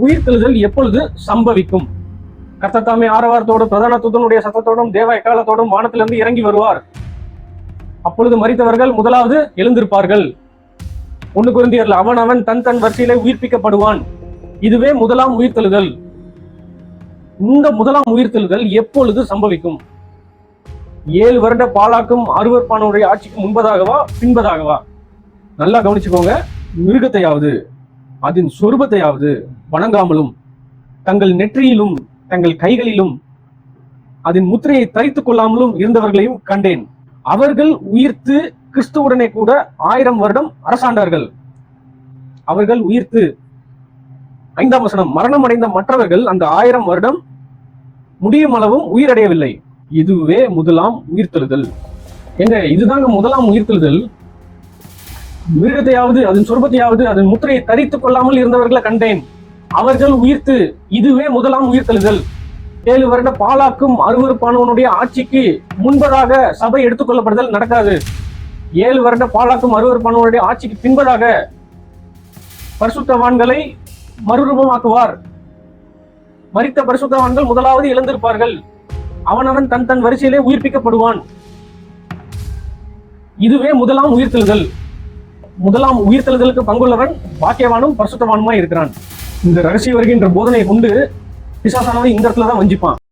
உயிர்த்தெழுதல் எப்பொழுது சம்பவிக்கும்? கர்த்தர் தாமே ஆரவாரத்தோடு பிரதான தூதனுடைய சத்தத்தோடும் தேவ எக்காலத்தோடும் வானத்திலிருந்து இறங்கி வருவார். அப்பொழுது மரித்தவர்கள் முதலாவது எழுந்திருப்பார்கள். 1 கொரிந்தியர்ல அவன் தன் தன் வரிசையிலே உயிர்ப்பிக்கப்படுவான். இதுவே முதலாம் உயிர்த்தெழுதல். இந்த முதலாம் உயிர்த்தெழுதல் எப்பொழுது சம்பவிக்கும்? 7 வருட பாலாக்கும் அருவருப்பானவருடைய ஆட்சிக்கு முன்பதாகவா பின்பதாகவா? நல்லா கவனிச்சுக்கோங்க. மிருகத்தையாவது அதன் சொரூபத்தையாவது வணங்காமலும் தங்கள் நெற்றியிலும் தங்கள் கைகளிலும் அதன் முத்திரையை தரித்துக் கொள்ளாமலும் இருந்தவர்களையும் கண்டேன். அவர்கள் உயிர்த்து கிறிஸ்துவுடனே கூட 1000 வருடம் அரசாண்டார்கள். அவர்கள் உயிர்த்து 5ஆம் வசனம், மரணம் அடைந்த மற்றவர்கள் அந்த 1000 வருடம் முடியும் அளவும் உயிரடையவில்லை. இதுவே முதலாம் உயிர்த்தெழுதல். எங்க இதுதாங்க முதலாம் உயிர்த்தெழுதல். மிருகத்தையாவது அதன் சொர்பத்தையாவது அதன் முத்திரையை தரித்துக் கொள்ளாமல் இருந்தவர்களை கண்டேன். அவர்கள் உயிர்த்து, இதுவே முதலாம் உயிர்த்தெழுதல். 7 வருட பாலாக்கும் அருவருப்பானவனுடைய ஆட்சிக்கு முன்பதாக சபை எடுத்துக்கொள்ளப்படுதல் நடக்காது. 7 வருட பாலாக்கும் அருவருப்பானவனுடைய ஆட்சிக்கு பின்பதாக பரிசுத்தவான்களை மறுரூபமாக்குவார். மரித்த பரிசுத்தவான்கள் முதலாவது எழுந்திருப்பார்கள். அவனவன் தன் தன் வரிசையிலே உயிர்ப்பிக்கப்படுவான். இதுவே முதலாம் உயிர்த்தெழுதல். முதலாம் உயிர்த்தெழுதலுக்கு பங்குள்ளவன் பாக்கியவானும் பரிசுத்தவானுமாய் இருக்கிறான். இந்த ரகசிய வருகின்ற போதனையை கொண்டு பிசாசானவன் இந்த இடத்துலதான் வஞ்சிப்பான்.